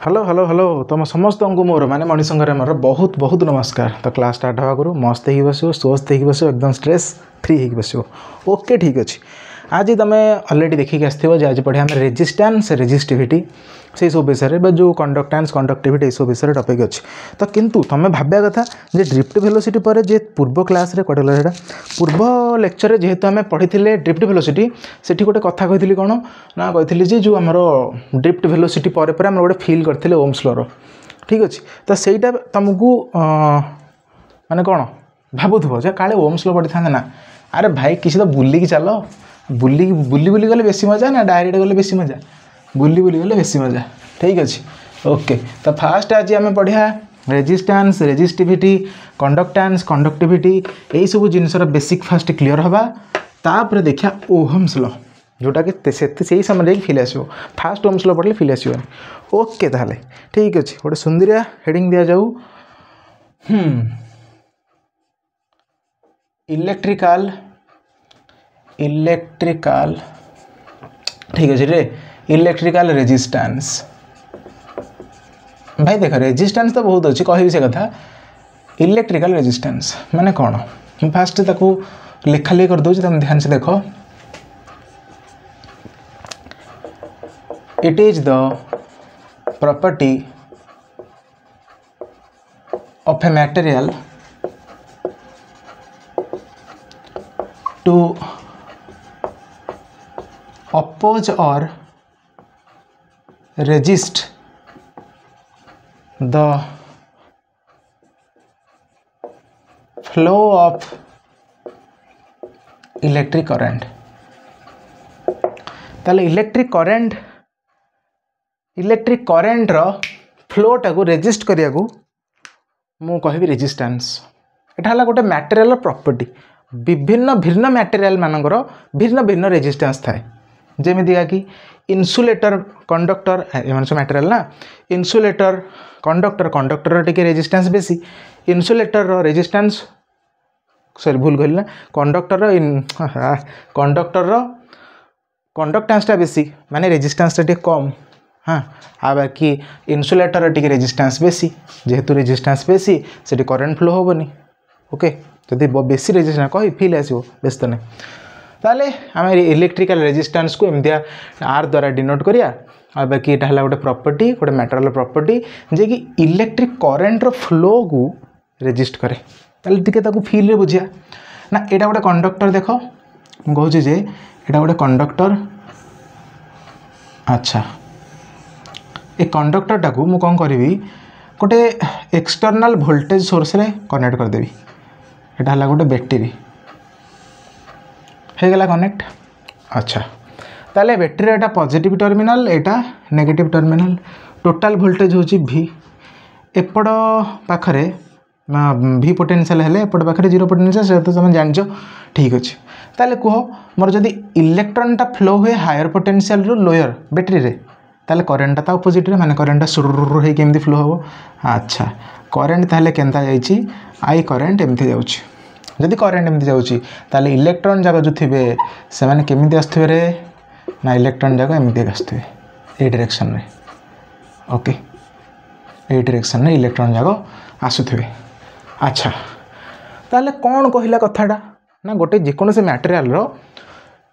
Hello hello hello तुम समस्त को मोर माने मणिशंकर मोर बहुत बहुत नमस्कार। तो क्लास स्टार्ट हवा करू मस्त ही बस स्वस्थ ही बस एकदम स्ट्रेस फ्री ही बस ओके ठीक अच्छे। आज तुम अलरेडी देखिक आसो आज पढ़े आम रेजिस्टेंस रेजिस्टिविटी से सब विषय जो कंडक्टेंस कंडक्टिविटी सब विषय टॉपिक अच्छे। तो किंतु तुम भाब्या कथा जे ड्रिफ्ट वेलोसिटी पर जे पूर्व क्लास रे कटला सेटा पूर्व लेक्चर रे जेहेतु आम पढ़ी ड्रिफ्ट वेलोसिटी सेठी गोटे कथा कही कौन ना कही जे जो आमर ड्रिफ्ट वेलोसिटी पर आम गोटे फिल करते ओम्स लॉ ठीक अच्छे। तो सहीटा तुमको माने कौन भावुव जे काले ओम्स लॉ पढ़ी था ना अरे भाई किसी तो बुलिकी चल बुली बुली बुली गले बेसी मजा ना डायरेक्ट गले बेसी मजा बुली बुली गले बेसी मजा ठीक अच्छे ओके। तो फास्ट आज आम पढ़िया रेजिस्टेंस रेजिस्टिविटी कंडक्टेंस कंडक्टिविटी यही सब जिनसर बेसिक फास्ट क्लीयर हवा तापर देखिया ओहम्स लॉ जोटा कि से समय फिल आसो फास्ट ओम्स लॉ पढ़ले फिल आसो ओके। ताहले ठीक अच्छे गोटे सुंदरिया हेडिंग दिया जाऊ इलेक्ट्रिकल इलेक्ट्रिकल ठीक अच्छे रे इलेक्ट्रिकल रेजिस्टेंस भाई देख रेजिस्टेंस तो बहुत अच्छी कह से कथा इलेक्ट्रिकल रेजिस्टेंस माने कौन फास्ट ताकू लिखा लिखी कर दूसरी तुम ध्यान से देख it is the property of a material to oppose or resist the flow of electric current। ताले इलेक्ट्रिक करेंट रो फ्लो टाको रेजिस्ट करिया को मु कहबी रेजिस्टेंस। एटा हला गोटे मटेरियल प्रॉपर्टी विभिन्न भिन्न मटेरियल मानकर भिन्न भिन्न रेजिस्टेंस थाए जेमितिका कि इन्सुलेटर कंडक्टर एम सब मटेरियल ना इन्सुलेटर कंडक्टर कंडक्टर टिके रेजिस्टेंस बेसी इन्सुलेटर रेजिस्टेंस सॉरी भूल कहली ना कंडक्टर कंडक्टेंसटा बेसी माने रेजिस्टेंसटा टिके कम हाँ आ बाकी इन्सुलेटर टिके रेजिस्टेंस बेसी जेहेतु रेजिस्टेंस बेसी से करेंट फ्लो होबनी ओके। जदि बेसी रेजिस्टेंस कही फिल आसो व्यस्त नहीं ताले आम इलेक्ट्रिकल रेजिस्टेंस को एमतिया आर द्वारा डिनोट करिया आ बाकी एटा हला गोटे प्रॉपर्टी गोटे मटेरियल प्रॉपर्टी जे कि इलेक्ट्रिक करेंट रो फ्लो को रेजिस्ट करे। ताले टिके ताकू फील रे बुझिया ना एटा गोटे कंडक्टर देख कहूँ जे एटा गोटे कंडक्टर अच्छा ए कंडक्टर टाकू मु कौन करी गोटे एक्सटर्नल वोल्टेज सोर्स रे कनेक्ट करदेवी एटा हला गोटे बैटेरी हो गला कनेक्ट अच्छा। ताले बैटेरी एटा पॉजिटिव टर्मिनल एटा नेगेटिव टर्मिनल टोटाल वोल्टेज होची V एपड़ पाखरे V पोटेंशियल हेले एपड़ पाखरे 0 पोटेंशियल से तो तुम जानजो ठीक अच्छे। ताले कह मोर जदि इलेक्ट्रॉन टा फ्लो हुए हायर पोटेंशियल रु लोअर बैटेरी रे ताले करेंट ता ऑपोजिट रे माने करेंट सुरु हे केमदी फ्लो हो अच्छा करेंट ताले केनता जाईची आई करेंट एमथि जाउची जदि करेंट एमती जाऊँगी ताले इलेक्ट्रॉन जाक जो थे से मैंने केमी आसुवे रे ना इलेक्ट्रॉन जाक एमती आसुवे ये डायरेक्शन रे ओके ये डायरेक्शन रे इलेक्ट्रॉन जाक आसुवे अच्छा। ताले कौन कहला कथाटा ना गोटे जेकोसी मटेरियल रो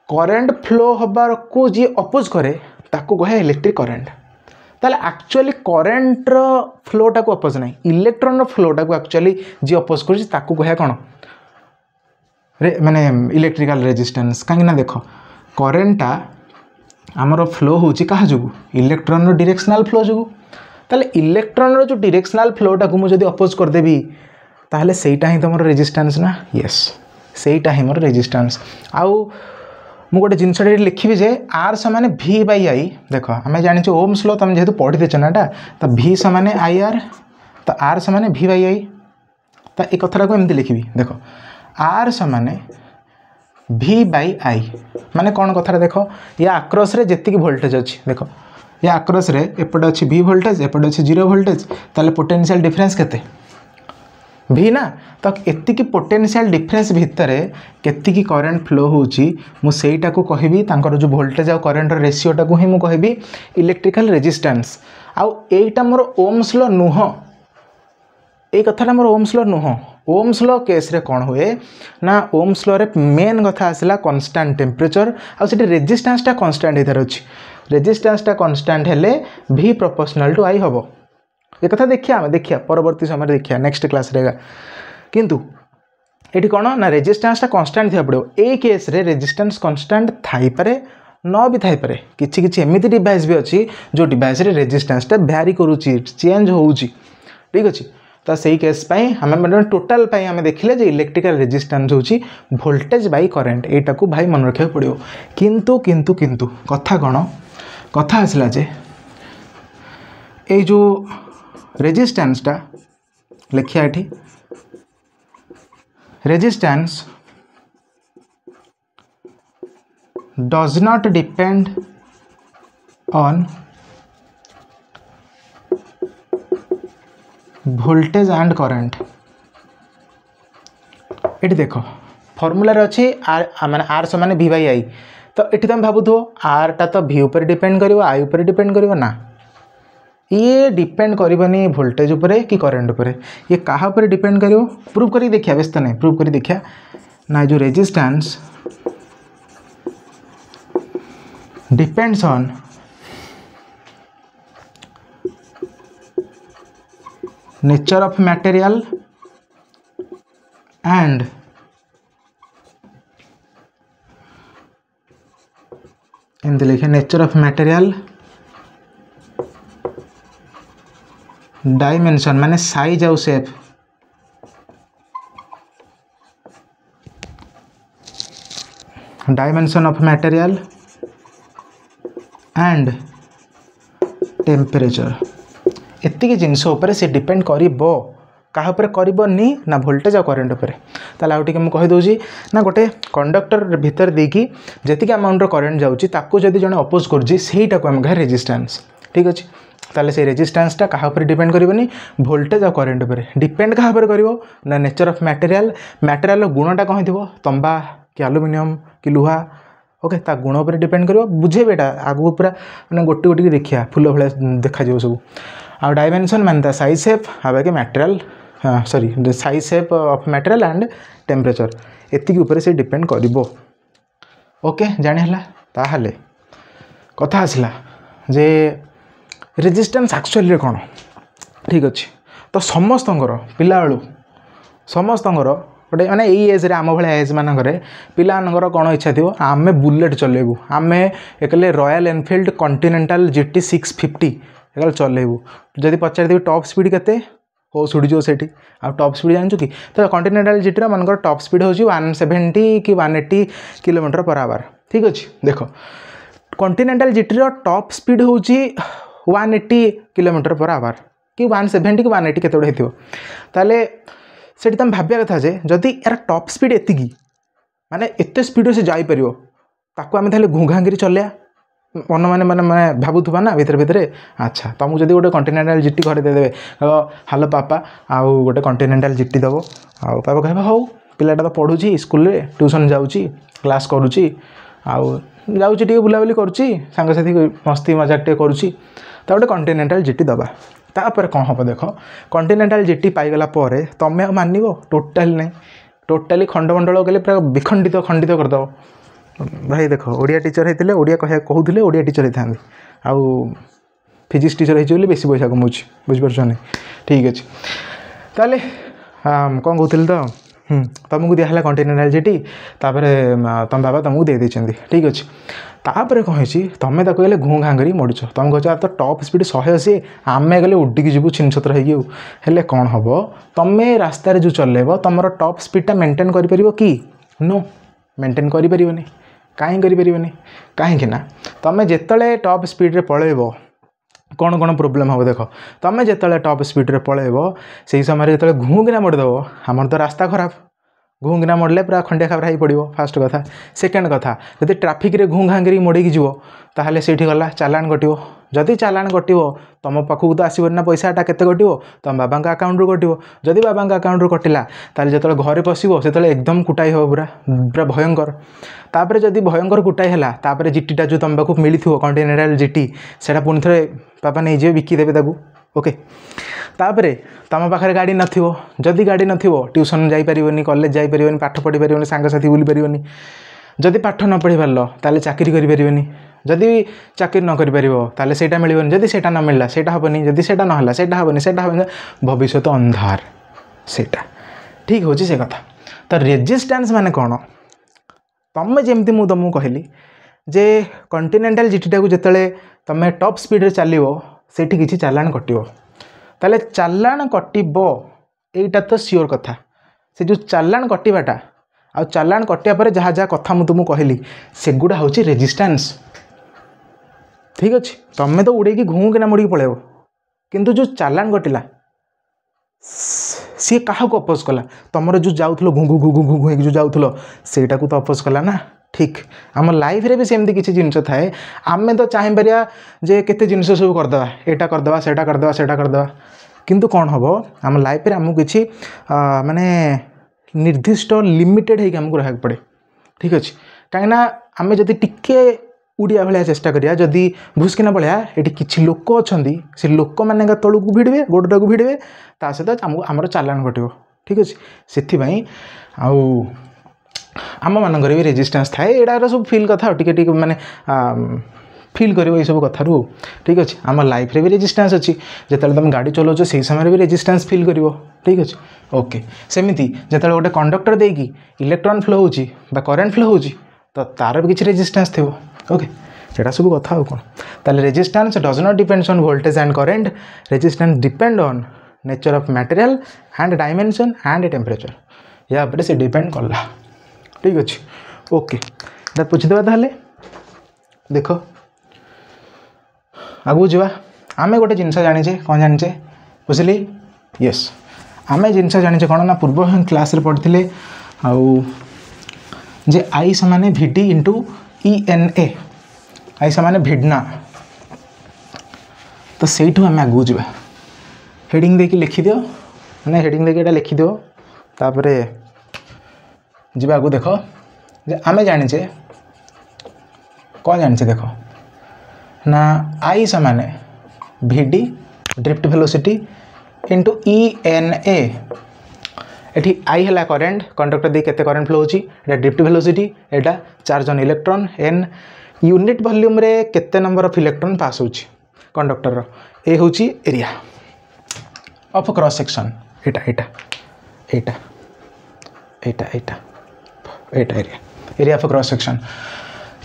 करेंट फ्लो हबार को जी अपोज करे ताको कहे इलेक्ट्रिक करेंट। ताले एक्चुअली करेंट रो फ्लोटा को अपोज नहीं इलेक्ट्रॉन रो फ्लोटा को एक्चुअली जी अपोज कर ताको कहे कौन माने इलेक्ट्रिकल रेजिस्टेंस कहीं ना देख करेंटा आमर फ्लो होची कहा जो इलेक्ट्रॉन रो डायरेक्शनल फ्लो जो ताले इलेक्ट्रॉन रो जो डायरेक्शनल फ्लोटा को मुझे अपोज कर देबी ताहले सेटा ही तुम रेजिस्टेंस ना यस सेटा ही मोर रेजिस्टेंस। आउ मु गोटे जिनस लिखी जे आर समान V बाई आई देख आम जाने ओम्स लॉ तुम जेहेतु पढ़ी देच नाटा तो V समान आई आर तो आर समान V बाई आई तो ये कथा को एमती लिखी देख आर समान V बाई आई माने कौन कथा देख या आक्रस रे जेतिकी वोल्टेज अच्छी देख या आक्रस रे एपटे अच्छी V वोल्टेज एपटे अच्छी 0 वोल्टेज ताले पोटेंशियल डिफरेंस केते V ना तो एतिकी पोटेंशियल डिफरेंस भितर केतिकी करेंट फ्लो होची मु सेटा को कहबी तांकर जो वोल्टेज आ करेंट रेशियोटा को ही मु कहबी इलेक्ट्रिकल रेजिस्टेंस। आउ एटा मोर ओम्स लॉ नुह ए कथाटा मोर ओम्स लॉ नुह ओम्स लॉ केस रे कौन हुए ना ओम्स लॉ रे मेन कथा आसला कांस्टेंट टेम्परेचर आ सेठी रेजिस्टेंस टा कांस्टेंट हेतार अछि रेजिस्टेंस टा कांस्टेंट हेले v प्रोपोर्शनल टू i हबो ये कथा देखिया परवर्ती समय देखिया नेक्स्ट क्लास रे किंतु एठी कोन ना रेजिस्टेंस टा कांस्टेंट थिया पड़ो ए केस रे रेजिस्टेंस कांस्टेंट थाई पारे न भी थाई पारे किछि एमिति डिवाइस भी अछि जो डिवाइस रे रेजिस्टेंस टा वैरी करूची चेंज होउची ठीक अछि तो सही केस पाई हम टोटल पाई हम देखिले जे इलेक्ट्रिकल रेजिस्टेंस होउची वोल्टेज बाय करंट एटा को भाई मन रखिया पड़ो किंतु कथा कोन कथा आसला जे ए जो रेजिस्टेंस टा लिखिया एठी resistance does not depend on voltage and current eighty देख फॉर्मूला अच्छी आर माने आर समान v बाई आई तो ये तुम भावुथो आर टा तो v उपर डिपेंड करिवो आई उपर डिपेंड करिवो ना ये डिपेंड करनी वोल्टेज उपरे कि करंट उपरे ये कहा पर डिपेंड करिवो प्रूव करी देखिया व्यस्त नहीं प्रूव करी देखिया ना जो resistance depends on nature of material and एमती लिखे नेचर ऑफ मटेरियल डायमेंशन माने साइज आउ shape dimension of material and temperature एतिकी जिनस उपरे से डिपेंड करिबो कहा पर करिबोनी ना वोल्टेज और करंट उपरे ताला आउ टिके मु कहि दोजी ना गोटे कंडक्टर भीतर देकी जेतिक अमाउंट करंट जाउची ताको जदी जने अपोज करजी सेहीटा को हम कहे रेजिस्टेंस ठीक अछि ताले से रेजिस्टेंस टा कहा पर डिपेंड करिबोनी वोल्टेज और करंट उपरे डिपेंड कहा पर करिवो ना नेचर ऑफ मटेरियल गुणटा कहि थिबो तंबा कि एल्युमिनियम कि लुहा ओके ता गुण उपर डिपेंड करिवो बुझेबे एटा आगु पूरा माने गोटी गोटी देखिया फुल भले देखा जिवो सब आ डायमेंशन मानता साइज शेप आ बाकी material sorry size shape of material and temperature एतिकी ऊपर से डिपेंड करिवो ओके जानि हला ताहाले कथा आसला जे रेजिस्टेंस एक्चुअली कौन ठीक अच्छे तो समस्तंकर पिला बेलू समस्तंकर गोटे माने यही एज रे आम भाया एज मानक पिलानकर कौन इच्छा थी आम बुलेट चलेबू आम एकले रॉयल एनफील्ड कॉन्टिनेंटल GT 650 एक चलेबू जदि पचार टॉप स्पीड केते हो सुड़ीज से टॉप स्पीड जानचु कि तो कॉन्टिनेंटल GT मनकर टॉप स्पीड हूँ 170 कि 180 किलोमीटर पर आवर ठीक अच्छे देख कॉन्टिनेंटल GT टॉप स्पीड हूँ 180 किलोमीटर पर आवर कि 170 कि 180 केते गुड़े होइथिबो ताले सेठी तुम भाबिया कथा जे जदि यार टॉप स्पीड एतिकी माने एते स्पीड से जाई परियो ताको आमे थाले घुघांगिरी चलिया मन माने माने माने भाबुथबा ना भीतर भीतर अच्छा तुमको जदि गोटे कॉन्टिनेंटल GT घरे दे देबे हेलो पापा आउ गोटे कॉन्टिनेंटल GT दबो आउ पापा कहबा हौ पिलाटा तो पढुची स्कूल रे ट्यूशन जाउची क्लास करूची आउ जाउची टिके बुलाबुली करूची संग साथी मस्ती मजाक टे करूची ता गोटे कॉन्टिनेंटल GT दबा तापर कौन हम देख कॉन्टिनेंटल GT पाईगला तुम्हें मानव टोटाल नहीं टोटाली खंडमंडल गले पूरा विखंडित खंडित करदेव भाई देख ओडिया टीचर होते ओडिया कहते ओडिया टीचर होता आउ फिजिक्स टीचर होती बेसी पैसा कमाऊँ बुझिपार ठीक अच्छे ताले कौन कहते तो तुमको दिहला कॉन्टिनेंटल GT तापर तुम बाबा तुमको दे देते ठीक अच्छे तापर कौन है तुम्हें कहले घूँ घाँ कर मड़ुच तुम कह तो टॉप स्पीड 180 आम गले उडिकी जीवु छिन छतर होले कौन हम तुम्हें रास्तार जो चलेब तुम टॉप स्पीडटा मेंटेन कर कि नो मेंटेन करें कहीं कहीं ना तुम्हें जिते टॉप स्पीड पलैब कौन कौन प्रोब्लेम हम देख तुम्हें जिते टॉप स्पीड पलैब से समय जो घूँ किना मोड़देव आमर तो रास्ता खराब घूँ किना मोड़ले पूरा खंडिया खाबरा हो पड़ो फास्ट कथा सेकेंड कथा जब ट्राफिक रे घूँ घाँ कर मोड़े जीव ताहले सेठी गला चालान कटिवो जदि चालान कटिवो तुम पाखक तो आसबनी ना पैसाटा केते कटिवो तुम बाबा अकाउंट रू कटिवो जदि बाबा अकाउंट रू कटिला ताले जतले घरे पशिबो सेतले एकदम कुटाई हो पूरा पूरा भयंकर तापर जदि भयंकर कुटाई हैला तापर GTटा जो तुम पाखक मिलिथिवो कॉन्टिनेंटल GT सेटा पुनि थरे बापा नहीं जे बिकिदेवे ताकू ओके तापर तुम पाखे गाड़ी नथिबो जदि गाड़ी नथिबो ट्यूशन जाई परिबोनी कॉलेज जाई परिबोनी पाठ पढ़ी परिबोनी सांग साथी बुली परिबोनी जदि पाठ न पढ़ी पारलो ताले चाकरी करि परिबोनी जदि चाकरी न करि परिबो ताले सेटा मिलिबोनी जदि सेटा न मिलला सेटा हबनी जदि सेटा न हला सेटा हबनी सेटा हबनी भविष्य तो अंधार सेटा ठीक होची से कथा तो रेजिस्टेंस माने कोन तुम जेमती मु तुमको कहली जे कॉन्टिनेंटल जीटीटा को जिते तुम टॉप स्पीड रे चलो सेठी किसी चालाण कटिबो ताले चालाण कटिबो एटा तो सियोर कथा से जो चालाण कटिबाटा आ चालाण कटिया पर जहाँ जहाँ कथा मु तुमको कहली सेगुड़ा हूँ रेजिस्टेंस ठीक अच्छे तुम तो उड़े घूँ कि मुड़ी पलैब किंतु जो चालाण कटिला सी क्या अपोज कला तुम जो जाऊल घू घू घू घू घू घू जो जाऊल सेटा को तो अपोज कला ना ठीक आम लाइफ रे भी सेमती किसी जिनस थाए आम तो चाह पारिया जे केते जिनस सब करदे एटा करदे सेटा करदे सेटा करदे किंतु कौन हम आम लाइफ रे आमको किसी माने निर्दिष्ट लिमिटेड है आमको रहा पड़े ठीक अच्छे कहीं आम जदि टिके उड़िया भाया चेष्टा करिया जदि भूस्किना भाया ये किसी लोक अच्छा से लोक मैंने तलू भिड़े गोड़टा को भिड़े ता सहित आमर चालाण घटो ठीक अच्छे से आम मानक भी रेजिस्टेंस थाए यहाँ सब फिल कथा टे माने फिल कर सब कथारू ठीक अच्छे आम लाइफ रे भी रेजिस्टेंस अच्छी जिते तुम गाड़ी चलाओ से समय भी रेजिस्टेंस फिल कर ठीक अच्छे ओके सेमती जिते गोटे कंडक्टर देकी इलेक्ट्रॉन फ्लो हो करेन्ट फ्लो हो तो तार भी किसी रेजिस्टेंस थी ओके ये सब कथा कौन ताले resistance does not depends on voltage and current resistance depend on nature of material and dimension and temperature या पर से डिपेंड कला ठीक अच्छे ओके इतना पूछीदे ताले देख आगू जावा आमे गोटे जिनस जाने कौन जाने बुझिली यस आमे जिनस जाने कौन ना पूर्व क्लास रे पढ़ते आउ जे आई समान VD इंटू ENA आई समान भिडना तो सहीठू आम आगू जा हेडिंग देकी लिखिदियो मैंने हेडिंग देकी लिखिदियो तापर जी आगू देख आम जाने कौन जाने देख ना आई समान VD drift velocity into ENA एठी आई है करेन्ट कंडक्टर दे केते करेन्ट फ्लो होची एटा ड्रिफ्ट वेलोसिटी एटा charge on electron n unit volume रे केते नंबर ऑफ इलेक्ट्रॉन पास होची कंडक्टर रो ए होची area of cross section Etah Etah Etah Etah Etah Etah area of cross section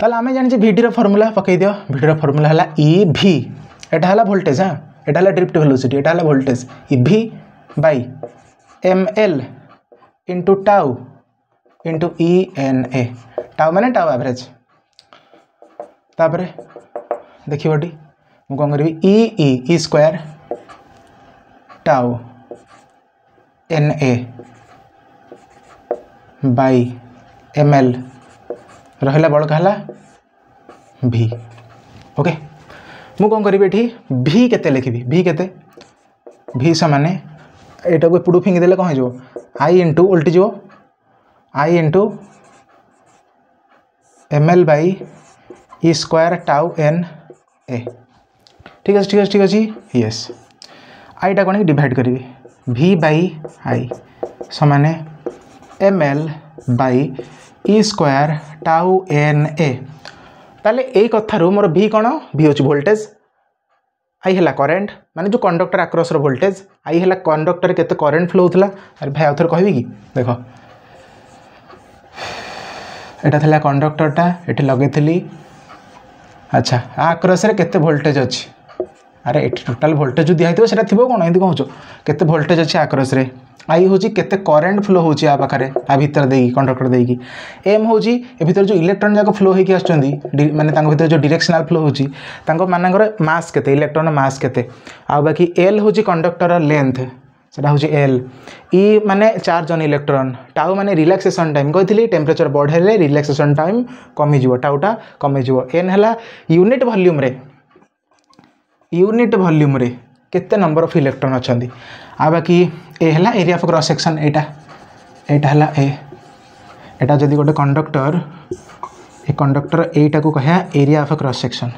ताले आमे जानि जे VD रो फार्मूला पकई दियो VD रो फार्मूला हला EV एटा हला वोल्टेज हां एटा हला ड्रिफ्ट वेलोसिटी एटा हला voltage EV by ml into tau into ENA tau माने टाउ एवरेज तापर देखिए मुझे कौन करी e square tau NA by ml रहा बड़का है V ओके मुझे कौन करी V केते लिखी V केते V समान एटा को एपटू फिंगिदेले कौन हो आई इंटू उल्टी जो I into ml by e square tau NA ठीक अच्छे ठीक अच्छे ठीक अच्छे यस आईटा कौन डिवाइड करी V बाई आई समान ml by e square tau NA ताले ए कथारू मोर V कौन V होची वोल्टेज आई है करेन्ट माने जो कंडक्टर आक्रस वोल्टेज आई है कंडक्टर केते करेन्ट फ्लो होता अरे भाई आउथर कहबी कि देख एटा थला कंडक्टरटा एठी लगेथली अच्छा आक्रस रे केते वोल्टेज अछि अरे एठी टोटल वोल्टेज जो दिया सेटा थिबो कोन एंती कहउछो केते वोल्टेज अछि आक्रस रे आई होची केते करेन्ट फ्लो होची आ पाखरे आ भीतर देकी कंडक्टर देकी एम होची ए भीतर जो इलेक्ट्रॉन जाको फ्लो होकी आछचंदी माने तांको भीतर जो डायरेक्शनल फ्लो होची तांको मानकर मास केते इलेक्ट्रॉन मास केते आ बाकी एल होची कंडक्टर लेंथ सेटा होची एल ई माने चार्ज ऑन इलेक्ट्रॉन टाउ माने रिलैक्सेशन टाइम कहितली टेम्परेचर बढ़ेले रिलैक्सेशन टाइम कमी जिवो टाउटा कमी जिवो एन हला यूनिट वॉल्यूम रे केते नंबर ऑफ इलेक्ट्रॉन अछंदी आ बाकी ए हला एरिया ऑफ क्रॉस सेक्शन एटा हला एटा जदि गोटे कंडक्टर ए कंडक्टर एटा को कहे एरिया ऑफ क्रॉस सेक्शन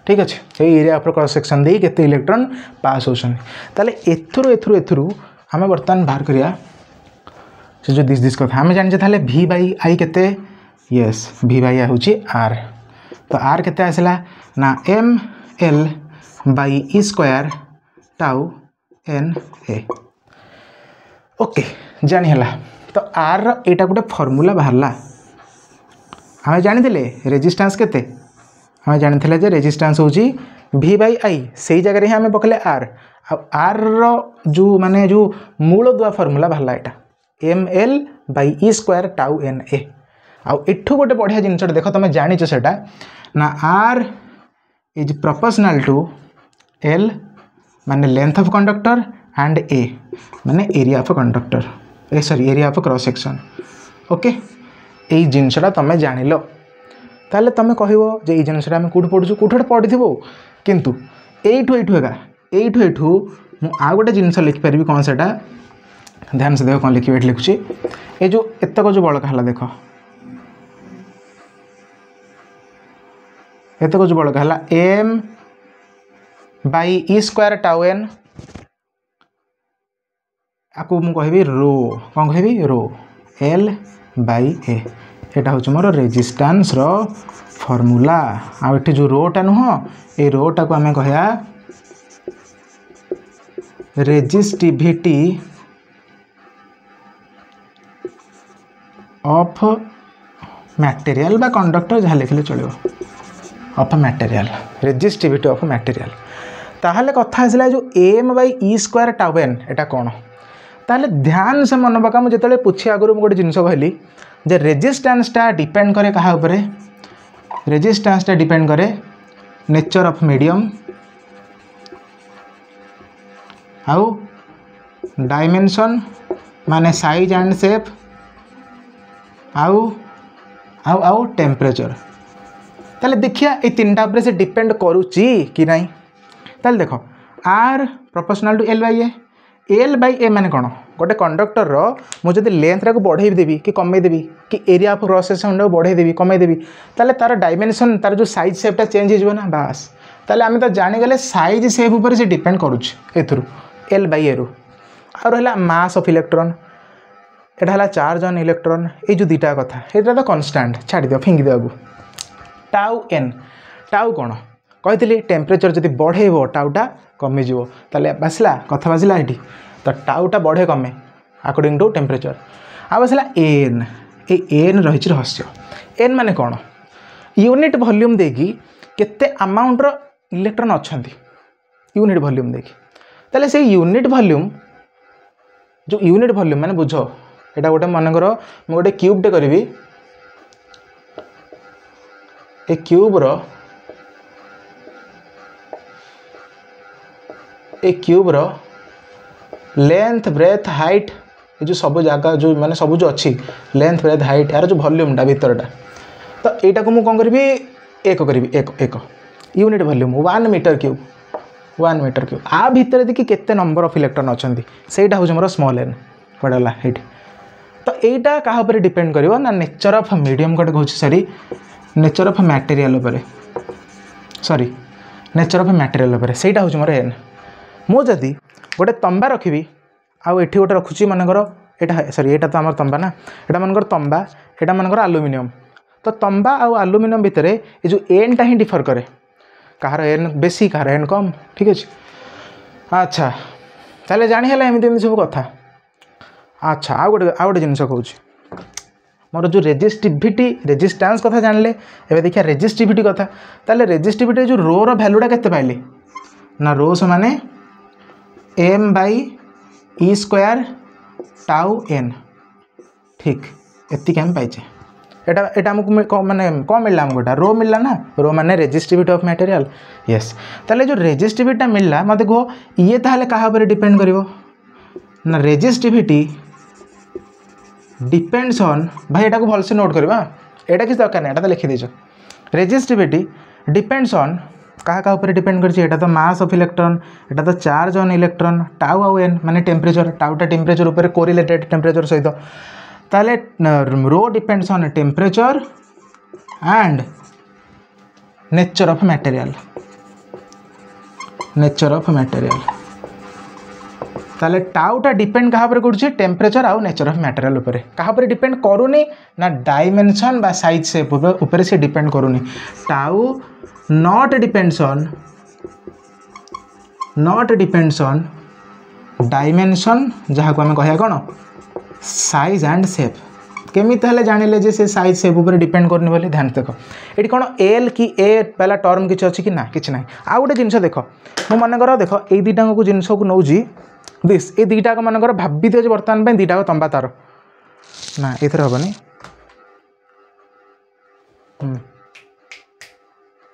ठीक अच्छे ये एरिया ऑफ क्रॉस सेक्शन दे केते इलेक्ट्रॉन पास होछन ताले एथुरु आमे बर्तमान बाहर करिया से जो दिस कथा आमे जानि ताले v बाई i केते यस v बाई i होची r तो r केते आसला ना m l by e square tau n a okay जानि हला तो r एटा गोटे फार्मूला बाहरला हमें जानी रेजिस्टेंस केते हमें जानी जे रेजिस्टेंस होची v बाई i से जगह रे हमें पकले r आर रो जो माने जो मूल दुआ फार्मूला बाहरला एटा m l by e square tau n a आउ एठू गोटे बढ़िया जिनस देख तुम जानी सेटा ना r is proportional to l माने length of conductor and a माने area of conductor sorry area of cross section okay यही जिनसटा तुम जान ताले तुम कह जे जिनसटा आम कौट पढ़ु कौटे पढ़ी किंतु एठू मु आ गोटे जिनस लिखिपारि कौन से ध्यान से देख कौन लिखी लिखुची ये जो एतक जो बड़का है देख एतक जो बड़का है m by e square tau n आपको मुझे कहबी रो कौन कहबी रो एल बाई ए एटा हूँ मोर रेजिस्टेंस रो फॉर्मूला आठ जो रोटा नुह ये रोटा को आम कह रेजिस्टिविटी ऑफ मटेरियल बा कंडक्टर जहाँ लिखले चलो of material resistivity of material ताहले कथा आसला जो m by e square tau n एटा कौन ताहले ध्यान से मन पका मुझे जो पूछे आगुरी गोटे जिनस कहली जे रेजिस्टेंसटा डिपेंड करे कहा उपरे रेजिस्टेंसटा डिपेंड करे नेचर ऑफ मीडियम आउ डायमेंशन माने साइज एंड शेप आउ आउ आउ टेम्परेचर ताले देखिया ये तीनटा उपरे से डिपेंड करुची कि नहीं ताले देखो R proportional to L by A माने कौन गोटे कंडक्टर रो मुझे लेंथ को बढ़े देवी कि कमे देवी कि एरिया ऑफ क्रॉस सेक्शन को बढ़े देवी कमे देवी ताले तार डायमेंशन तार जो साइज शेपटा चेंज हो ना बास ताले आम तो जानीगले साइज शेप उपर से डिपेंड करुच्छे एथुरु एल बाई ए रु आ रहा मास ऑफ इलेक्ट्रॉन एटा है चार्ज ऑन इलेक्ट्रॉन ये जो दुटा कथा यहाँ तो कन्स्टांट छाड़ दियो फिंगी देवाक टाउ एन टाउ कौन कही टेम्परेचर जब बढ़ेब टाउटा कमिज बासला कथा बाजिला ये तो टाउटा बढ़े कमे अकॉर्डिंग टू टेम्परेचर आ बासला एन ए एन रही रहस्य एन माने कौन यूनिट वॉल्यूम देकी केते अमाउंट रो इलेक्ट्रॉन अच्छा यूनिट वॉल्यूम देखी ताले से यूनिट वॉल्यूम जो यूनिट वॉल्यूम माने बुझ एटा गोटे मन कर मु गोटे क्यूबटे करी ए क्यूब रो लेंथ ब्रेथ हाइट ये जो सब जगह जो माने सब जो अच्छी लेंथ ब्रेथ हाइट यार जो वॉल्यूमटा भितरटा तो यहाँ को मुझे कौन करी एक यूनिट वॉल्यूम 1 मीटर क्यूब आ भितर देखिए केते नंबर ऑफ इलेक्ट्रॉन अच्छा से मोर स्मॉल एन पड़ेगा ये तो यहाँ क्या डिपेंड करिवो ना नेचर ऑफ मीडियम कटे कहूँ sorry nature of material sorry nature of material से हूँ मोर एन मुझे गोटे तंबा रखी आउ एठी गोटे रखुची मनकर यहाँ सॉरी यहाँ तो आम तंबा ना यहाँ मनकर तंबा यहाँ मनकर आलुमिनियम तो तंबा आउ आलुमिनियम भितर ये जो एनटा ही डिफर करे कहार एन बेसी कहार एन कम ठीक अच्छे अच्छा ताले जानी है एमती सब कथा अच्छा आउ गोटे जिनस कहूँ मोर जो रेजिस्टिविटी रेजिस्टेंस कथा जानले एबे देखिया रेजिस्टिविटी कथा ताले रेजिस्टिविटी जो रो रो वैल्यूटा केते पाइले ना रो माने m by e square tau n ठीक एतिक आम पाइचे एटा हमको माने कौन मिलला हमको रो मिलला ना रो माने रेजिस्टिविटी ऑफ मटेरियल यस ताले जो रेजिस्टिविटी मिलला मत कह ये ताहले कहा पर डिपेंड करिवो ना रेजिस्टिविटी डिपेंड्स ऑन भाई एटा को भलसे नोट करवा एटा किस दरकार नहीं एटा तो लिखि देछ रेजिस्टिविटी डिपेंड्स ऑन कहा ऊपर डिपेंड कर तो मास ऑफ इलेक्ट्रॉन एटा तो चार्ज ऑन इलेक्ट्रॉन टाउ आउ एन माने टेम्परेचर टाउटा टेम्परेचर ऊपर कोरिलेटेड टेम्परेचर सहित ताले रो depends on temperature and nature of material nature of material ताले टाउटा डिपेंड कहा पर करूँ टेम्परेचर आउ नेचर ऑफ मटेरियल उपर कहा पर डिपेंड करूनी ना डायमेंशन बा साइज शेप उपर से डिपेंड करूनी tau not depends on dimension जहाँ को आम कह कौन साइज एंड शेप केमी हेल्ले जानिले जे से साइज शेप उपर डिपेंड करनी बोली ध्यान देख ये कौन एल कि ए पहला टर्म किसी अच्छी कि ना कि ना आउ गोटे जिनस देख मु मन कर देख ये दुटा को जिनस को नौ दिस ये दुटाक मनकर भावी दिए बर्तमान दुटा तंबा तार ना ये हेनी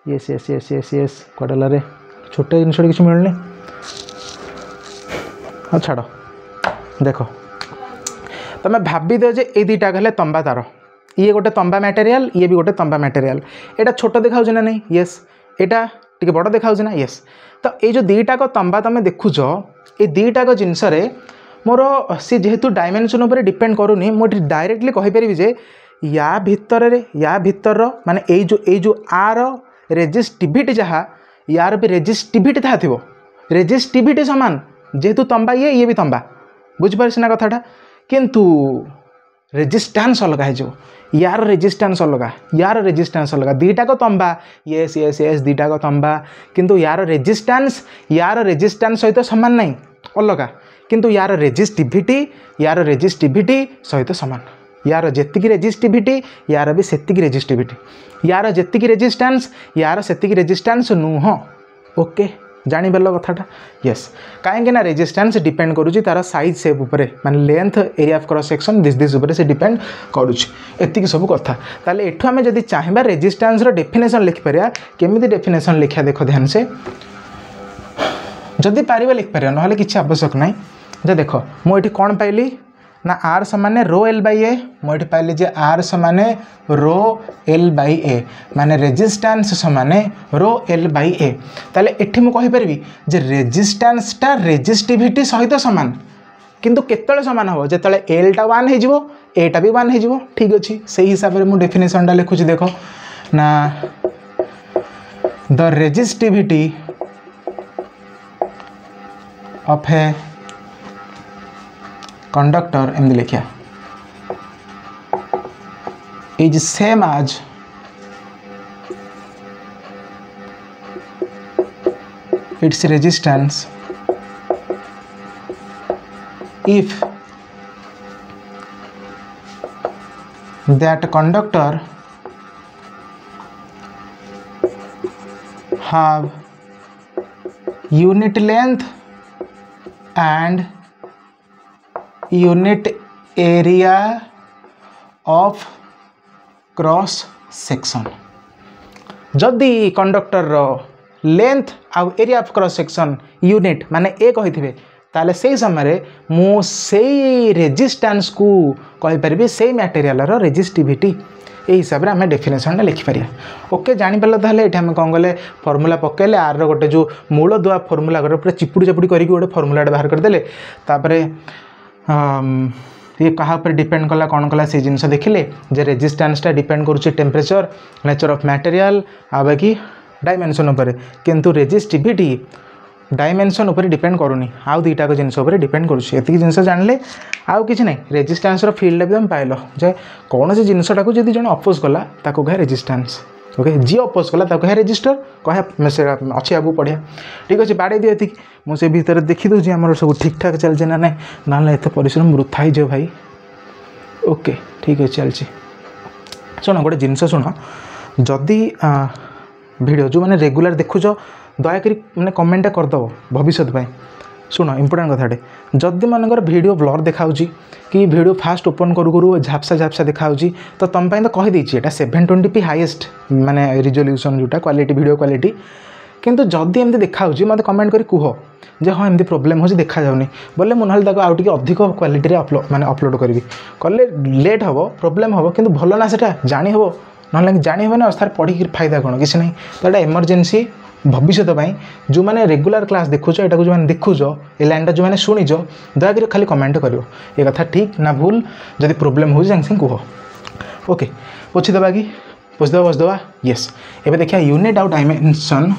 yes yes yes yes yes कटल छोटे जिनस किसी मिलनी हाँ छाड़ देख तुम भावी दियो जे ये दुटाक हेल्ले तंबा तार ये गोटे तंबा मटेरियल ये भी गोटे तंबा मटेरियल एटा छोट देखा ना नहीं येस एटा टी बड़ देखा ना येस तो ये जो दुटाक तंबा तुम देखुच ये दुटाक जिनस मोर सी जेहेतु डायमेंशन उपर डिपेंड करूनी मुझे डायरेक्टली कहीपरि जे या भितर माने ये जो आर रेजिस्टिविटी जहाँ यार भी रेजिस्टिविटी था थी रेजिस्टिविटी सामान जेहेतु तंबा ये भी तंबा बुझिपार सीना कथाटा किंतु रेजिस्टेंस अलग है यार रेजिस्टेंस अलग दुटाक तंबा येस येस येस दुटाक तंबा किंतु यार रेजिस्टेंस सहित सामान नहीं अलग किंतु यार रेजिस्टिविटी सहित सामान यार जेतिकी रेजिस्टिविटी यार भी सेतिकी रेजिस्टिविटी यार जेतिकी रेजिस्टेंस यार सेतिकी रेजिस्टेंस नुह ओके जानिपार कथाटा येस कहीं रेजिस्टेंस डिपेंड करुच्ची तार साइज शेप उपरे माने length area of cross section this उपरे से डिपेंड करुच्ची एतिकी सब कथा ताले एठु आमे जदि चाहिबा रेजिस्टेंस रो डेफिनेशन लिखि परिया केमिति डेफिनेशन लिखा देखो ध्यान से जदि पारिबा लिखि परिया नहले किछि आवश्यक नाही जे देखो मु एठी कोन पाइली ना आर सामान्य रो एल बाई ए मुझे पाइली जे आर सामान्य रो एल बाई ए माने रेजिस्टेंस सामान्य रो एल बाई ए ताले एठी मु कहि परबी जे रेजिस्टेंस टा रेजिस्टिविटी सहित सामान किंतु केतले सामान हो जेतले एल टा 1 हे जिवो ए टा भी 1 हे जिवो ठीक अछि सेही हिसाब रे मु डेफिनेशन टा लिखुची देखो ना the resistivity of A conductor एमती लिखिया is same as its resistance if that conductor have unit length and unit area of cross section जदि कंडक्टर लेंथ आउ area of cross section unit माने ए कही ताले से समय मु से रेजिस्टेंस को कहि परबी से मटेरियल रो रेजिस्टिविटी ये हिसाब से आम डेफिनेशन लिखिपर ओके जानीपार ताले ये आम कौन गले फर्मूला पकेले आर रो गोटे जो मूल दुआ फर्मूला पूरा चिपुड़ी चपुड़ी करके गोटे फर्मूला बाहर करदे तापर ये कहा पर डिपेंड कला कौन कला से जिनस देखिले जे रेजिस्टेंस टा डिपेंड करुच्चे टेम्परेचर नेचर ऑफ मटेरियल आ बाकी डायमेंशन उपर किंतु रेजिस्टिविटी डायमेंशन उपर डिपेंड करूनी आउ दुटाक जिनस उपर डिपेंड करुच्चे एतिक जिनस जानले आउ किछि नै रेजिस्टेंस रो फील्ड भी हम पाइलो जे कौन से जिनसटा को जदि जण अपोज कला ताको कहे रेजिस्टेंस ओके जी अपोज कला ताको कहे रेजिस्टर कहे अच्छे आगु पढ़िया ठीक अच्छे बाड़े दिए एतिक मुझे भीतर देखी दूसरी आम सब ठीक ठाक चलছে ना ना ना एत परिश्रम वृथा हो भाई ओके ठीक है चलছি शुण गोटे जिनस शुण जदि वीडियो जो मैंने रेगुलर देखुच दयाकोरी मैंने कमेंटा करदेव भविष्य शुण इंपोर्टाट कथाटे जदि मनकर वीडियो ब्लर देखा कि वीडियो फास्ट ओपन करू करू झापसा झापसा देखा तो तुम तो कहीदे यहाँ 720p हाईएस्ट माने रिजोल्यूशन जोटा क्वालिटी वीडियो क्वालिटी किंतु जदि एमती देखा मत कमेंट करी कह जे हाँ एमती प्रोब्लेम हो देखा जाऊनी बोले मुझे आउ टे अधिक क्वालिटी माने अपलोड करी कले लेट हम प्रोब्लेम हम कि भल ना से जानी हम ना जानी हे ना अस्थार पढ़ी फायदा कौन किसी ना तो यहाँ इमरजेंसी भविष्य जो मैंने रेगुलर क्लास देखुच यहाँ को जो मैंने देखुच ये लाइनटा जो मैंने शुणीच दयाकोरी खाली कमेंट कर ये कथा ठीक ना भूल जदि प्रोब्लेम हो सागे सागे कह ओके पोछीदे कि पोछीदे बसदेवा येस एवं देखिए यूनिट आउ डायमेंशन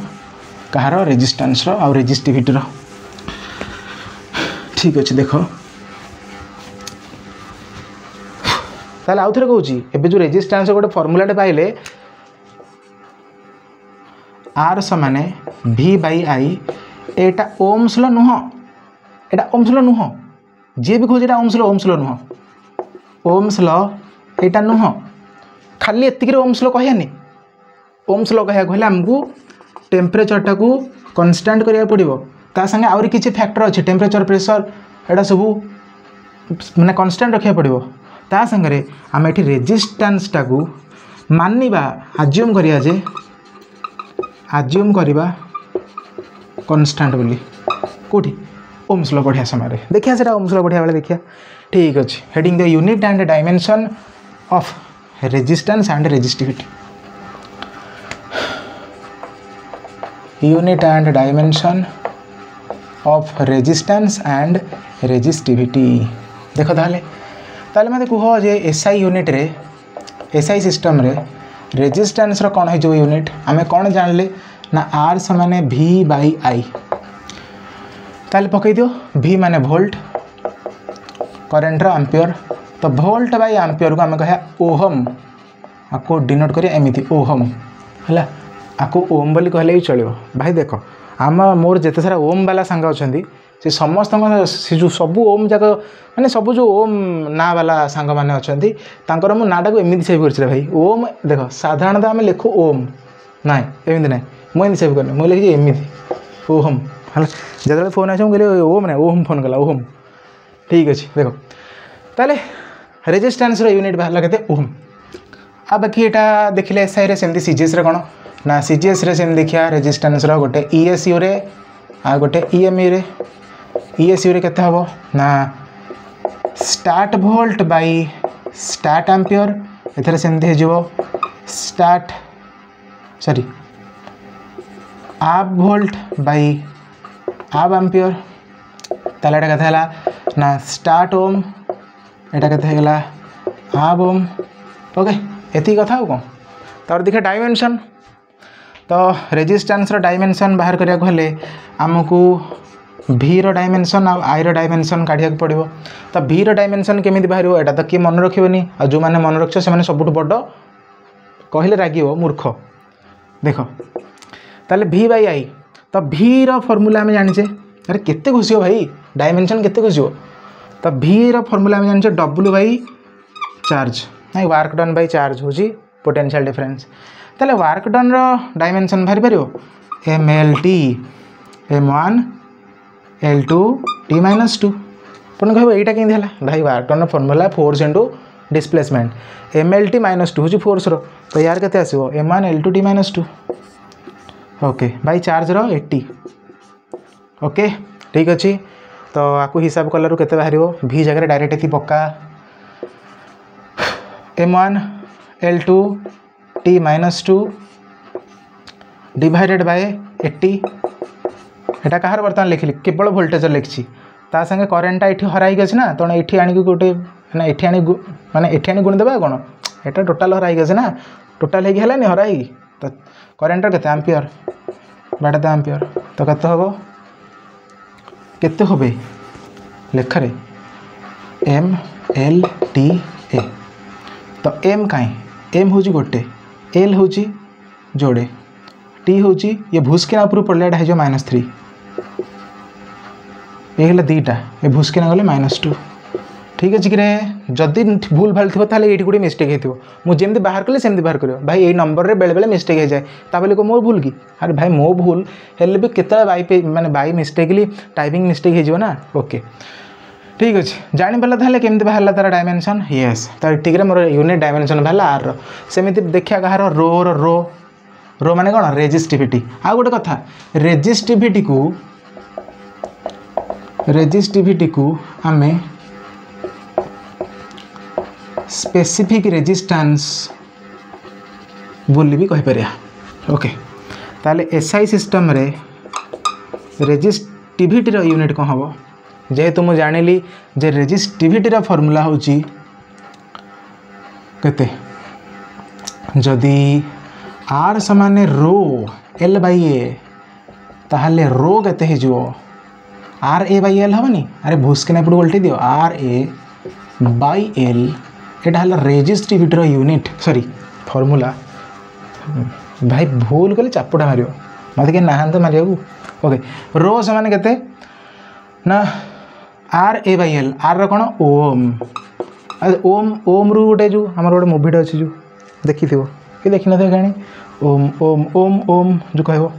कहार रेजिस्टेंस रो आउ रेजिस्टिविटी रो। ठीक अच्छे देख ताले आउ थे कहूँ एबे जो रेजिस्टेंस गोटे फर्मूलाटे पाइले आर समाने V by I Etah ohms लो नुह एटा ओम्स लो नुह जी भी खोजे ओम्स लो नुह ओम्स लो एटा नुह खाली एतिक ओम्स लो कहयानी ओम्स लो कहया कहले हमको टेम्परेचरटा को कन्स्टांट करिया पड़िबो ता संगे आउरी किछि फैक्टर अछि टेम्परेचर प्रेशर एटा सब माने कन्स्टांट रखिया पड़िबो ता संगे आम एठी रेजिस्टेंसटा को मानिबा आज्यूम करिया जे आज्यूम करिबा कन्स्टांट बोली कोठी ओम्स लो पढ़िया समय देखिया सेटा ओम्स लो पढ़िया बेले देखिया। ठीक अच्छे heading the unit and dimension of resistance and resistivity unit and dimension of resistance and resistivity देख ताले मते कह जे एसआई यूनिट रे एसआई सिस्टम रे रेजिस्टेंस रो कौन है जो यूनिट आमे कौन जानले ना आर समाने V बाई आई ताले पकई दियो V माने वोल्ट करेंट रो एम्पियर तो वोल्ट बाई एम्पियर को आमे कहा ओहम आको डिनोट करिया एमिति ओहम हला आको ओम बोली कहले भी चलियो। भाई देख आम मोर जेते सारा ओम वाला सांग अछंती से समस्त से जो सबू ओम जाक माने सबू जो ओम ना वाला सांग माने अछंती तांकर मो नाटा को एमिति सेव करछले भाई ओम देख साधारणतः आम लिखु ओम नाइ एमिति नाइ मु एमिति सेव करने मु लिखि एमिति ओहम हला जदले फोन आछम गेले ओम ना ओहम फोन कला ओहम। ठीक अछि देखो ताले रेजिस्टेंस रो यूनिट बाहला केते ओहम आ बाकी एटा देखिले एसआई रे सेमति सीजीएस रे कोन ना सीजीएस रे सेम देखिया रेजिस्टेंस रो गोटे ईएसयू रे आ गोटे ईएमयू रे ईएसयू रे केते हबो ना start volt by start ampere एथरे सेमति हे जिवो स्टार्ट सॉरी आप वोल्ट बाई आप एम्पियर ताले एटा केते हला ना स्टार्ट ओम एटा केते हेगला आप ओम ओके एती कथा हो कोन तार देखा डायमेंशन तो रेजिस्टेंस रो डायमेंशन बाहर करिया कहले हमकू V रो डायमेंशन आ I रो डायमेंशन काढिया पड़िबो तो V रो डायमेंशन केमिति बाहरिबो एटा तो कि मन रखिबोनी आ जो माने मन रखछ से माने सबुठ बड़ कहले रागिबो मूर्ख देखो ताले V बाई I तो V रो फार्मूला हम जानिछे अरे केते घुसियो भाई डायमेंशन केते घुसियो तो V रो फार्मूला हम जानिछे W बाई चार्ज नहीं वर्क डन बाई चार्ज होजी पोटेंशियल डिफरेंस ताले वर्क डन रो डायमेंशन बाहर परिबो mlt m1 l2 t - 2 अपन कहबो एटा केन देला भाई work done formula force into displacement mlt - 2 होजी फोर्स रो तो यार केते आसीबो m1 l2 t - 2 okay by charge रो 80 ओके ठीक अछि तो आकु हिसाब कलरु केते बाहरिबो v जगह डायरेक्ट एथि पक्का m1 l2 t - 2 divided by 80 एटा कहार बर्तमान लिखिली केवल वोल्टेज लिखी ता संगे करेंटा ये हराई गए ना तेणु ये आनी गोटे ना ये माने ये गुण देवा कौन एटा टोटाल हराई गए ना टोटाल होनी हराई तो करेंटर केते एम्पियर बाटा एम्पियर तो केते हम केते होबे लेखरे एम एल टी ए तो एम कहीं एम हूँ गोटे एल हूँ जोड़े टी हूँ ये भूस्किना उपर पड़े है जो -3 ये दीटा ये भूस्किना गले -2 ठीक अच्छे कि जदि भूल भाल थी ताले ये गोटे मिस्टेक हो मुझे बाहर कले सेमती बाहर कर भाई ये नंबर रे बेले बेले मिस्टेक हो जाए ताबले को मोर भूल कि अरे भाई मो भूल हेल्ले भी केते बाई माने बाई मिस्टेकली टाइपिंग मिस्टेक हो ना ओके ठीक अच्छे जापारा ताले केमती बाहर तार डायमेंशन येस तो ठीक है मोर यूनिट डायमेंशन बाहर आर सेमती देखिया कहार रो रो रो माने कौन रेजिस्टिविटी आ गोटे कथा रेजिस्टिविटी को आमे स्पेसिफिक रेजिस्टेंस बोली भी कहि परिया ओके ताले एसआई सिस्टम रे रेजिस्टिविटी रो यूनिट कौन हम जेहेतु मुझे जानिली जे रेजिस्टिविटी रो फार्मूला होची केते जदि आर समान रो एल बाई ए ताहले रो केते हे जो आर ए बाई एल हबनी अरे भूसके एपट उल्टे दियो आर ए बाई एल एटा हला रेजिस्टिविटी यूनिट सॉरी फॉर्मूला भाई भूल कले चापुटा मारियो मत के नहांत मारिया ओके रो समान केते ना R A by L R रो कोन ओम ओम ओम रु गोटे जो आम गोटे मुभिटे अच्छे जो देखी थो कि देखी न कहीं ओम ओम ओम ओम जो कह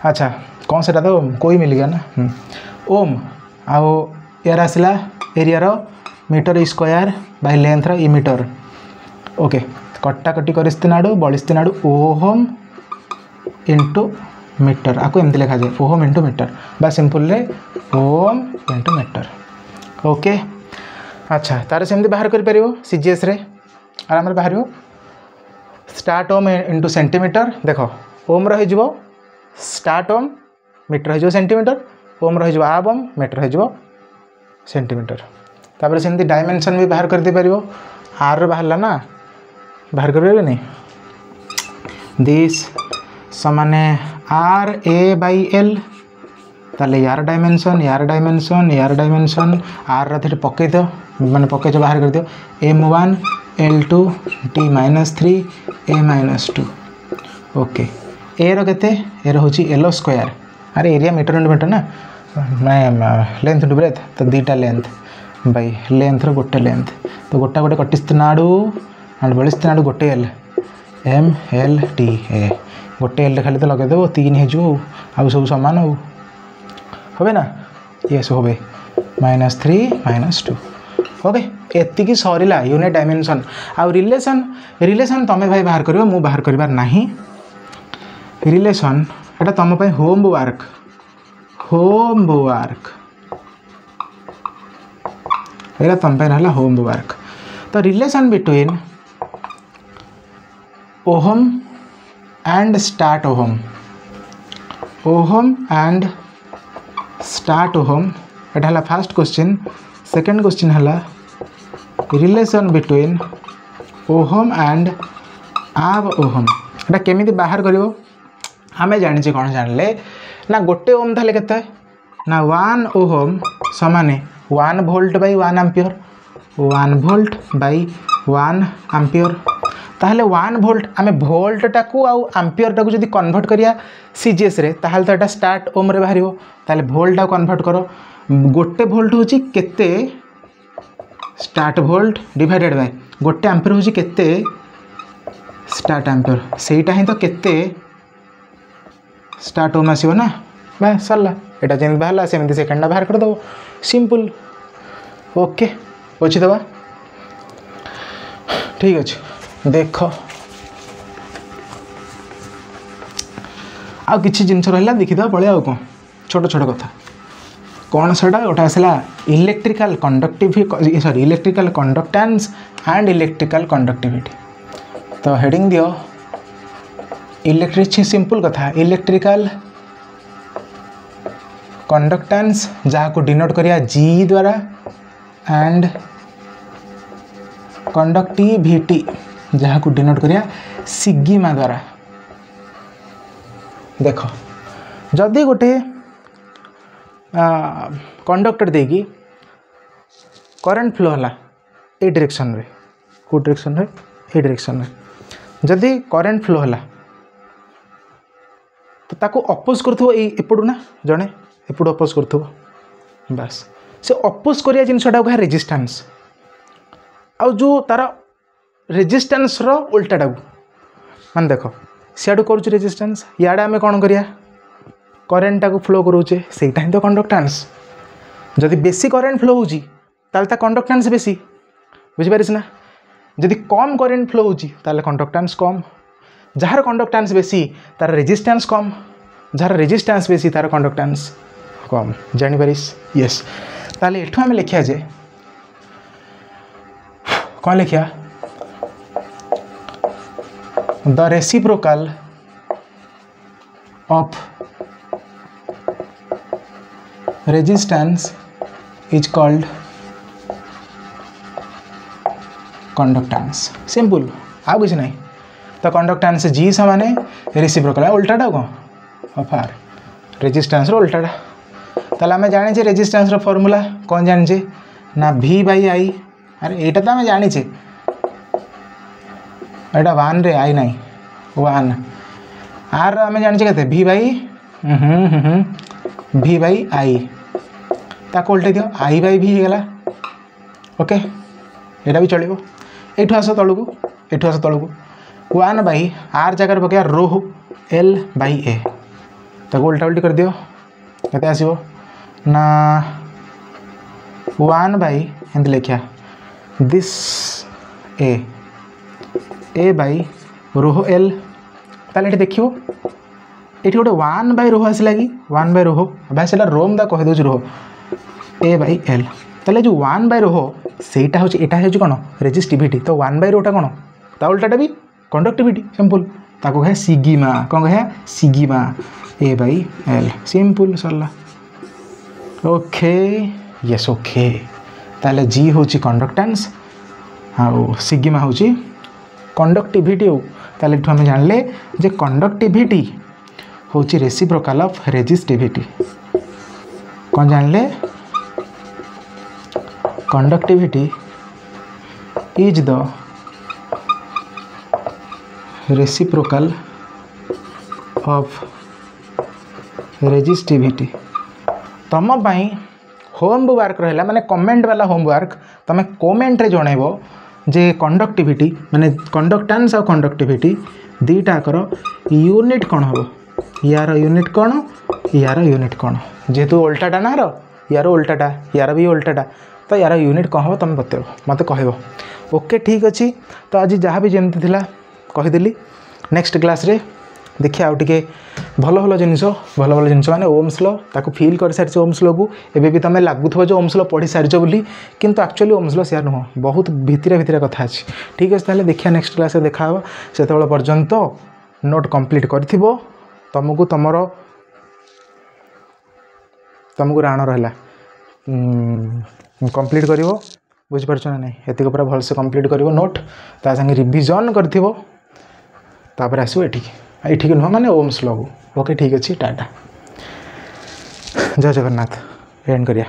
अच्छा कौन से तो कोई मिल गया ना ओम आओ यार आसला area meter square by length रो मीटर ओके कटाकटी करस्तनाडू बलिस्तनाडू ओहम इंटू मीटर आपको एमती लिखा जाए ओहम इंटू मीटर बा सिंपल रे ओम इंटू मीटर ओके अच्छा तार सेमती बाहर कर पारिबो सीजीएस रे आराम रे बाहर स्टार्ट ओम इंटू सेंटीमीटर देखो ओम रही जो स्टार्ट ओम मीटर रही सेंटीमीटर ओम रही हाफ ओम मीटर रही सेंटीमीटर तापर सेमती डायमेंशन भी बाहर कर दे पारिबो आर बाहरला ना बाहर कर पारे नहीं दिस समाने आर ए बाई एल ताले यार डायमेंशन आर रे पकई दो माने पकई बाहर कर दियो m1 l2 t -3 a -2 okay ए रो केते ए रो होची l स्क्वायर अरे एरिया मीटर इंटू मीटर ना मैं लेंथ इंटू ब्रेथ तो दीटा लेंथ बाय लेंथ रो गोटे लेंथ तो गोटा गोटे कटिस्तनाडू एंड बलिस्तनाडू गोटे L m l t a गोटे एल खाली तो लगे देव 3 हे जो आ सब समान हो होबे ना ये सब होबे -3 -2 ओके एतिकी सरीला यूनिट डायमेंशन आ रिलेशन तमें भाई बाहर करियो मु बाहर करिबार नाही रिलेशन एटा तम पे होमवर्क एटा तम पे रहला होमवर्क तो relation between ohm and start ohm and start ohm एटा हला फर्स्ट क्वेश्चन सेकंड क्वेश्चन हला रिलेशन बिटवीन ओहम एंड आब ओहम एटा केमिति बाहर करिवो आमे जानिचे कोन जानले ना गोटे ओम थाले केते ना 1 ओहम समाने 1 volt by 1 ampere 1 volt by 1 ampere ताहले 1 वोल्ट आमे वोल्ट टाकू आ एम्पियर टाकू जदी कन्वर्ट करिया सीजीएस रे ताहले तो एटा स्टार्ट ओम रे बाहरिवो ताहले वोल्ट टा कन्वर्ट करो गोटे वोल्ट होची केते स्टार्ट वोल्ट डिवाइडेड बाय गोटे एम्पियर होची केते स्टार्ट एम्पियर सेटा ही तो केते स्टार्ट ओम आसीबो ना बा सरला एटा जेन बाहला सेमती सेकंड बाहर कर दो सिंपल ओके पोछि दबा ठीक अछि देख आ किछि जिंस रहला देखि दो पळे आ को छोट छोट कथा कौन सेटा गोटा आसला electrical conductivity sorry electrical conductance and electrical conductivity तो हेडिंग दियो इलेक्ट्रिक सिंपल कथा इलेक्ट्रिकल कंडक्टेंस जहाँ को डिनोट करिया जी द्वारा एंड कंडक्टिविटी जहाँ को डिनोट करिया सिग्मा द्वारा देखो जदि गोटे कंडक्टर देगी करंट फ्लो हला ए डायरेक्शन रे को डायरेक्शन रे ए डायरेक्शन रे जदि करंट फ्लो हला तो ताको अपोज करथो एपडू ना जणे एपडू अपोज करथो बस से अपोज करिया जिनसटा को रेजिस्टेंस आ जो तार रेजिस्टेंस रो उल्टाटा मान देखो सियाडू करूछ रेजिस्टेंस याडे आमे कोन करिया करेन्ट टाको फ्लो करोचे सेटा ही तो कंडक्टेंस जदि बेसी करेन्ट फ्लो होची ताले ता कंडक्टेंस बेसी बुझि पारिस ना जदि कम करेन्ट फ्लो होची ताले कंडक्टेंस कम जार कंडक्टेंस बेसी तार रेजिस्टेंस कम जार रेजिस्टेंस बेसी तार कंडक्टेंस कम जानि पारिस यस ताले एठो हम लिखिया जे कोन लिखिया the reciprocal of resistance is called conductance simple आ कुछ नहीं तो कंडक्टेंस जी समान रेसिप्रोकल उल्टाटा कौन ऑफ आर रेजिस्टेंस उल्टाटा ताले आम जाने रेजिस्टेंस फॉर्मूला कौन जाने ना V/I अरे यहाँ तो आम जाने यहाँ 1 रे आई नहीं 1 आर आम जाने के V/I ताको उल्टे दियो I/V होगला ओके यहाँ भी चलो ये आस तलू ये आस तलू 1/r जगह पकड़ा रो L/A ताको उल्टा उल्टी कर दियो केते आसीबो ना 1/, लिखा दिस A/रो L ताले देखियो ये गोटे 1/रो आसला कि 1/रो भाई से रोम दा कह दो रो A/L ताले जो 1/रो सेटा हूँ यहाँ हूँ कौन रेजिस्टिविटी तो 1/रोटा कौन ता उल्टाटा भी कंडक्टिविटी सिंपल ताको कहे सिग्मा कौन कहे सिग्मा A/L सिंपल सरला ओके यस ओके ताले G हूँ कंडक्टेंस आउ सिग्मा हूँ कंडक्टिविटी ताले आम जानले जे कंडक्टिविटी हूँ रेसिप्रोकाल ऑफ रेजिस्टिविटी कौन जानले conductivity is the reciprocal of resistivity तुम होमवर्क रहा माने कमेंट वाला होमवर्क तुम कमेंट रे जनइबो जे कंडक्टिविटी माने कंडक्टेंस और कंडक्टिविटी दीटाकर यूनिट कौन हम यार यूनिट कौन यार यूनिट कौन जेहेतु उल्टाटा ना यार उल्टाटा यार भी उल्टाटा तो यार यूनिट कौन हम तुम बतेब मत कह ओके ठीक अच्छी तो आज जहाँ भी जमती थिला कहीदेली नेक्स्ट क्लास रे देखिए आउ टे भल भल जिनस भल भल जिनस माने ओम्स लॉ ताको फील कर सारी ओम्स लॉ को एबे भी तुम लगुव जो ओम्स लॉ पढ़ी सारी बोली किंतु एक्चुअली ओम्स लॉ सेयार नुह बहुत भितर भितर कथा अच्छी ठीक अच्छे ताले देखिए नेक्स्ट क्लास देखा से पर्यंत नोट कंप्लीट कर तुमको तुमको राण रहा कंप्लीट कर बुझीपार ना नहीं ये पूरा भलसे कंप्लीट कर नोट ता संगे रिविजन कर आसो ये नुह माने ओम्स लॉ को ओके ठीक अच्छे टाटा जय जगन्नाथ एंड करिया।